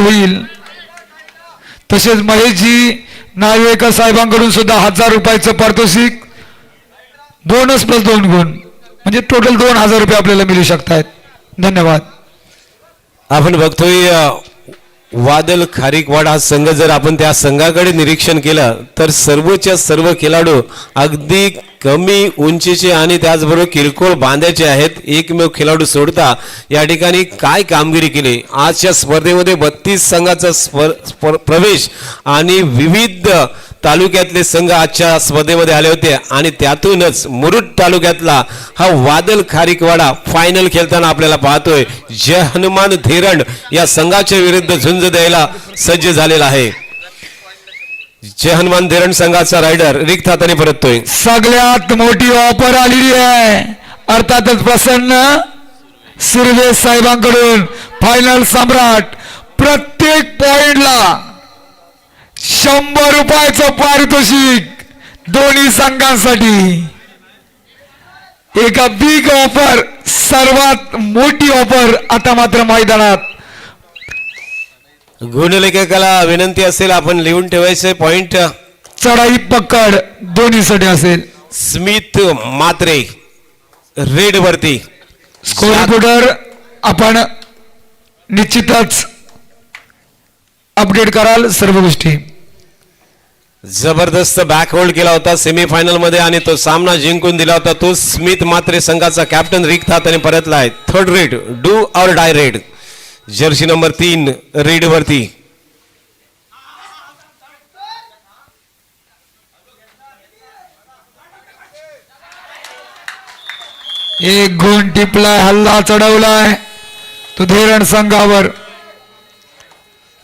होईल. तसेच महेशजी नार्वेकर साहेबांकडून सुद्धा 1000 रुपयाचं पारितोषिक, बोनस प्लस 2 गुण, म्हणजे टोटल 2000 रुपये आपल्याला मिळू शकतात. धन्यवाद. आपण बघतोय वादल खारीकवाडा संघ, जर आपण त्या संघाकडे निरीक्षण केलं तर सर्वच्या सर्व खेळाडू अगदी कमी उंचीचे आणि त्याचबरोबर किरकोळ बांध्याचे आहेत. एकमेव खेळाडू सोडता या ठिकाणी काय कामगिरी केली. आजच्या स्पर्धेमध्ये 32 संघाचा प्रवेश आणि विविध तालुक्यातले संघ आजच्या स्पर्धेमध्ये आले होते आणि त्यातूनच मुरुड तालुक्यातला हा वादल खारीकवाडा फायनल खेळताना आपल्याला पाहतोय. जय हनुमान धेरण या संघाच्या विरुद्ध झुंज द्यायला सज्ज झालेला आहे. जय हनुमान धेरण संघाचा रायडर रिक्त हाताने परततोय. सगळ्यात मोठी ऑफर आलेली आहे, अर्थातच प्रसन्न सुर्वे साहेबांकडून फायनल सम्राट. प्रत्येक पॉइंटला 100 रुपयाचं पारितोषिक दोन्ही संघांसाठी. एका बिग ऑफर, सर्वात मोठी ऑफर आता मात्र मैदानात. गुणलेखकाला विनंती असेल आपण लिहून ठेवायचे पॉइंट. चढाई पकड दोन्हीसाठी असेल. स्मित मात्रे रेड वरती. स्कोर रिपोर्टर आपण निश्चितच अपडेट कराल सर्व गोष्टी. जबरदस्त बॅक होल्ड केला होता सेमीफायनल मध्ये आणि तो सामना जिंकून दिला होता. तो स्मित मात्रे संघाचा कॅप्टन रिक्त हाताने परतलाय. Third raid, do or die raid, jersey number 3 raid वरती. एक गुण टिपलाय, हल्ला चढवलाय तो धेरण संघावर.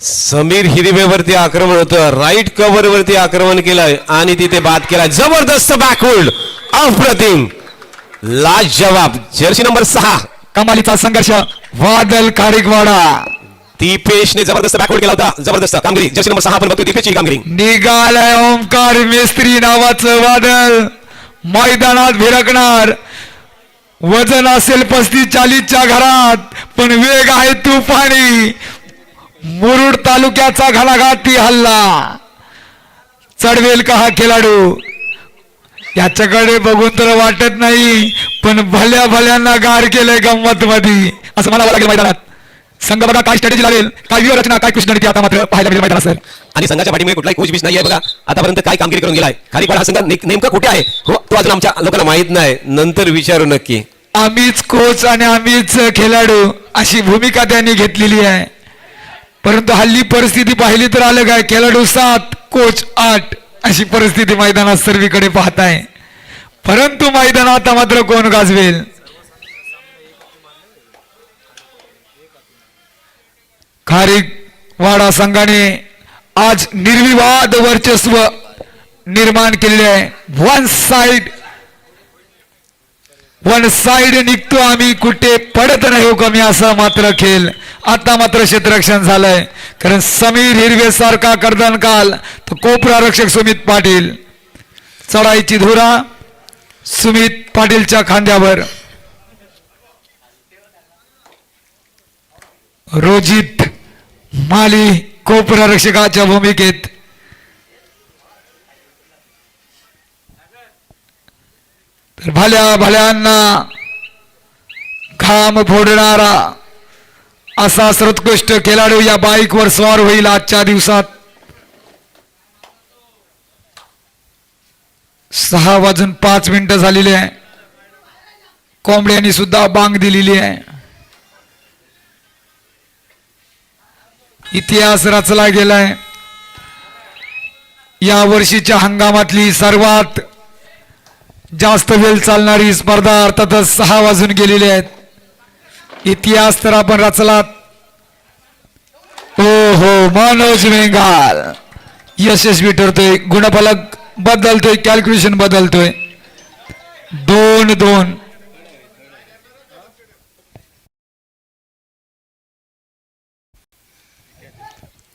समीर हिरवेवरती आक्रमण होतं, राईट कव्हर वरती आक्रमण केलंय आणि तिथे बाद केलाय. जबरदस्त बॅक होल्ड, अप्रतिम, लाजवाब. जर्सी नंबर 6 कमालीचा संघर्ष वादल खारीकवाडा. दीपेशने जबरदस्त बॅक होल्ड केला होता. जबरदस्त कामगिरी. जर्सी नंबर 6 आपण बघतोय दीपेशची कामगिरी. निघालाय ओमकार मेस्त्री नावाचं वादळ. मैदानात भिरकणार. वजन असेल 35-40च्या घरात, पण वेग आहे तुफानी. मुरुड तालुक्याचा घणाघाती हल्ला चढवेल का हा खेळाडू, याच्याकडे बघून तर वाटत नाही, पण भल्या भल्यांना गार केलंय गंमत मध्ये असं म्हणावं लागेल. मैदानात संघ बघा काय स्ट्रॅटेजी लागेल, काय व्यूहरचना, काय कृष्णनीती आता मात्र पाहायला मिळेल मैदानात. सर आणि संघाच्या पाठीमुळे कुठलाही कोच बीच नाही आहे बघा. आतापर्यंत काय कामगिरी करून गेलाय खारीकवाडा हा संघ. नेमका कुठे आहे हो तो अजून आमच्या लोकांना माहित नाही, नंतर विचारू नक्की. आम्हीच कोच आणि आम्हीच खेळाडू अशी भूमिका त्यांनी घेतलेली आहे. परंतु हल्ली परिस्थिती पाहिली तर आलं काय, खेळाडू 7 कोच 8 अशी परिस्थिती मैदानात सर्वीकडे पाहताय. परंतु मैदानात मात्र कोण गाजवेल. खारीकवाडा संघाने आज निर्विवाद वर्चस्व निर्माण केलेले आहे. वन साइड निघतो आम्ही, कुठे पडत नाही कमी असा मात्र खेळ. आता मात्र क्षेत्ररक्षण झालंय, कारण समीर हिरवे सारखा कर्दनकाल तर कोपरा रक्षक सुमित पाटील. चढाईची धुरा सुमित पाटीलच्या खांद्यावर. रोजित माली कोपरा रक्षकाच्या भूमिकेत. तर भल्या भल्यांना घाम फोडणारा असा सर्वोत्कृष्ट खेळाडू या बाईकवर स्वार होईल आजच्या दिवसात. 6:05 झालेले आहे. कोंबड्यांनी सुद्धा बांग दिलेली आहे. इतिहास रचला गेलाय. या वर्षीच्या हंगामातली सर्वात जास्त वेळ चालणारी स्पर्धा अर्थातच 6 वाजून गेलेली आहेत. इतिहास तर आपण रचलात. हो हो, मनोज मेंगाल यशस्वी ठरतोय. गुणफलक बदलतोय, कॅल्क्युलेशन बदलतोय. 2-2.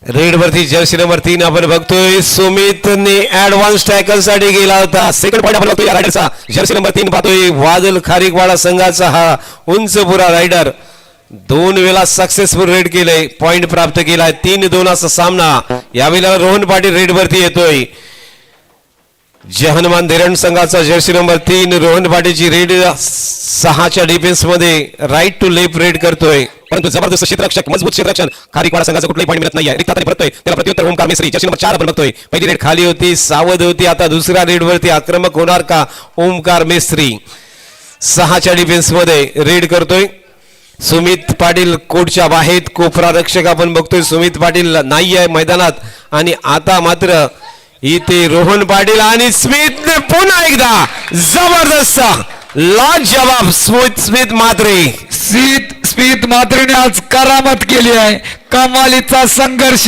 रेड वरती जर्सी नंबर 3 आपण बघतोय सुमितने ऍडव्हान्स टॅकल साठी गेला होता. सेकंड पॉइंट आपण बघतोय या रायडरचा. जर्सी नंबर 3 पाहतोय वादल खारीकवाडा संघाचा हा उंच पुरा रायडर 2 वेळा सक्सेसफुल रेड केलंय, पॉइंट प्राप्त केलाय. 3-2 असा सामना. यावेळेला रोहन पाटील रेड वरती येतोय. जय हनुमान धीरण संघाचा जर्सी नंबर 3 रोहन पाटीलची रेड 6च्या डिफेन्स मध्ये राईट टू लेफ्ट रेड करतोय. परंतु जबरदस्त क्षेत्ररक्षक, मजबूत क्षेत्ररक्षण. खारीकवाडा संघाचा कुठलाही पॉईंट मिळत नाहीये. रिक्त हाताने परतोय. त्याला प्रत्युत्तर ओमकार मेसरी जर्सी नंबर 4 आपण बघतोय. पहिली रेड खाली होती, सावध होती. आता दुसऱ्या रेड वरती आक्रमक होणार का ओमकार मेसरी? 6च्या डिफेन्स मध्ये रेड करतोय. सुमित पाटील कोर्टच्या बाहेर कोपरा रक्षक आपण बघतोय. सुमित पाटील नाही आहे मैदानात आणि आता मात्र इथे रोहन पाटील आणि स्मिथ पुन्हा एकदा जबरदस्त लाजवाब स्मिथ मात्रे. स्मिथ मात्रेने आज करामत केली आहे. कमालीचा संघर्ष.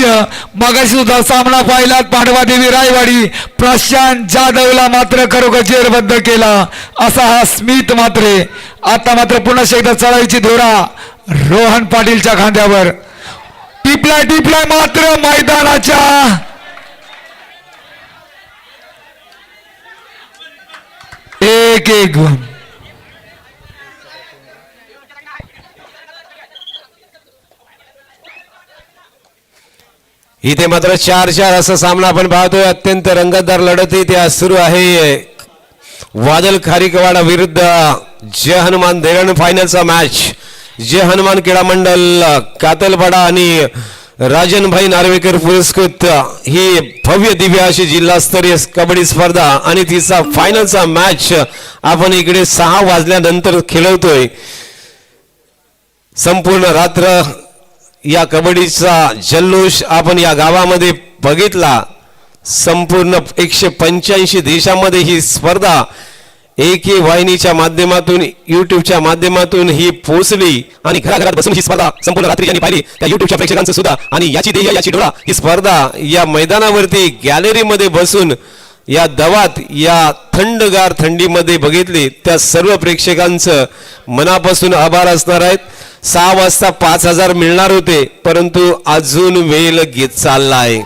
मगाशी सुद्धा सामना पाहिला पांडवादेवी रायवाडी. प्रशांत जाधवला मात्र खरोखर जेरबद्ध केला असा हा स्मिथ मात्रे. आता मात्र पुन्हा एकदा चढाईची धोरा रोहन पाटीलच्या खांद्यावर. टिपलाय मात्र मैदानाच्या 1-1 गुण. इथे मात्र 4-4 असा सामना आपण पाहतोय. अत्यंत रंगतदार लढत इथे सुरू आहे. वादल खारीकवाडा विरुद्ध जय हनुमान धीरण फायनलचा मॅच. जय हनुमान क्रीडा मंडळ कातलपाडा आणि राजनभाई नार्वेकर पुरस्कृत ही भव्य दिव्य अशी जिल्हास्तरीय कबड्डी स्पर्धा आणि तिचा फायनलचा मॅच आपण इकडे 6 वाजल्यानंतर खेळवतोय. संपूर्ण रात्र या कबड्डीचा जल्लोष आपण या गावामध्ये बघितला. संपूर्ण 185 देशामध्ये ही स्पर्धा एके वाहिनीच्या माध्यमातून युट्यूबच्या माध्यमातून ही पोहोचली आणि घराघरात बसून ही स्पर्धा संपूर्ण रात्री ज्यांनी पाहिली त्या युट्यूबच्या प्रेक्षकांचं सुद्धा आणि याची देह याची डोळा ही स्पर्धा या मैदानावरती गॅलरीमध्ये बसून या दवात या थंडगार थंडीमध्ये बघितली त्या सर्व प्रेक्षकांचं मनापासून आभार असणार आहेत. 6 वाजता 5,000 मिळणार होते परंतु अजून वेळ घेत चाललाय.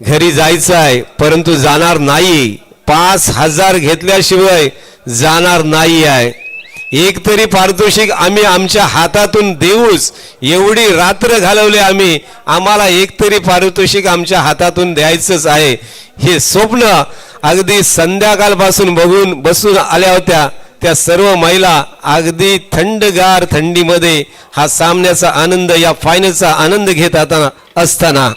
घरी जायचं आहे परंतु जाणार नाही. 5,000 घेतल्याशिवाय जाणार नाही आहे. एक तरी पारितोषिक आम्ही आमच्या हातातून देऊच. एवढी रात्र घालवली आम्ही, आम्हाला एक तरी पारितोषिक आमच्या हातातून द्यायचंच आहे. हे स्वप्न अगदी संध्याकाळपासून बसून आल्या होत्या त्या सर्व महिला अगदी थंडगार थंडीमध्ये हा सामन्याचा आनंद या फायनलचा आनंद घेत असताना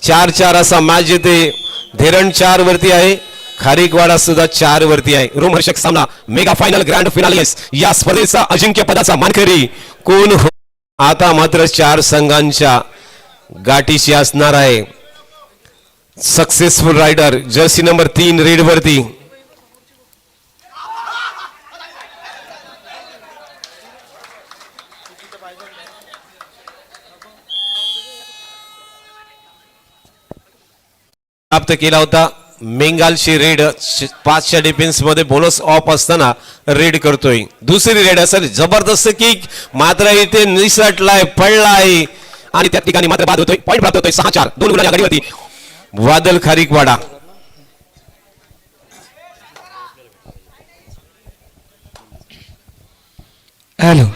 4-4 असा मॅच येते. धीरण 4 वरती आहे, खारीकवाडा सुद्धा 4 वरती आहे. रोमहर्षक सामना मेगा फायनल ग्रँड फिनालेस या स्पर्धेचा अजिंक्य पदाचा मानकरी कोण हो? आता मात्र 4 संघांच्या गाठीशी असणार आहे. Successful raider jersey number 3 raid वरती प्राप्त केला होता. मेंगालची रेड 5च्या डिफेन्स मध्ये बोनस ऑफ असताना रेड करतोय. दुसरी रेड असेल जबरदस्त किक मात्र इथे निसटलाय पडलाय आणि त्या ठिकाणी मात्र बाद होतोय. पॉईंट प्राप्त होतोय 6-4 2 गुणांच्या गाडीवरती वादल खारीकवाडा. हॅलो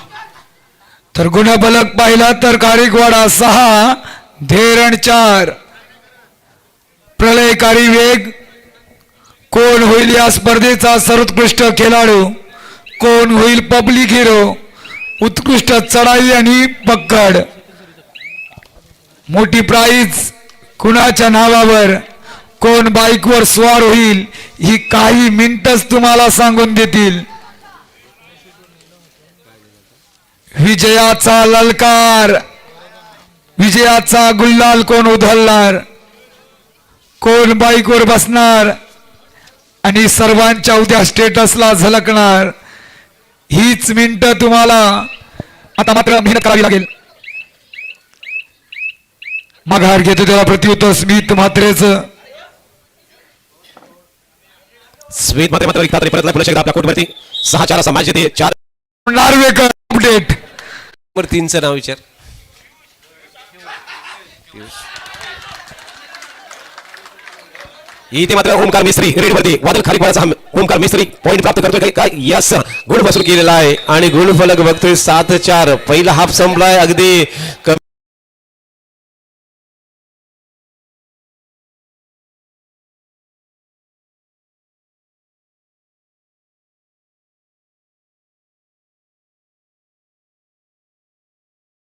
तर गुणफलक पाहिला तर खारीकवाडा 6 धीरण 4. प्रलयकारी वेग. कोण होईल या स्पर्धेचा सर्वोत्कृष्ट खेळाडू? कोण होईल पब्लिक हिरो? उत्कृष्ट चढाई आणि पकड. मोठी प्राईज कुणाच्या नावावर? कोण बाईकवर स्वार होईल ही काही मिनिटच तुम्हाला सांगून देतील. विजयाचा ललकार, विजयाचा गुल्लाल कोण उधळणार? कोण बाईकवर बसणार आणि सर्वांच्या उद्या स्टेटसला झलकणार? हीच मिनिटं तुम्हाला आता मात्र मेहनत करावी लागेल. माघार घेतो त्याला प्रत्युत्तर स्मिथ मात्रेचं. स्मिथ मात्र परतला पुन्हा एकदा आपल्या कोर्टवरती 6-4 असा मॅच येते. 4 नार्वेकर अपडेट नंबर 3चं नाव विचार. इथे मात्र ओमकार मिस्त्री रेडवरती वादळ खारीकवाडाचा ओमकार मिस्त्री पॉईंट प्राप्त करतोय काय यस गुण वसूल केलेला आहे आणि गुणफलक बघतोय 7-4 पहिला हाफ संपलाय अगदी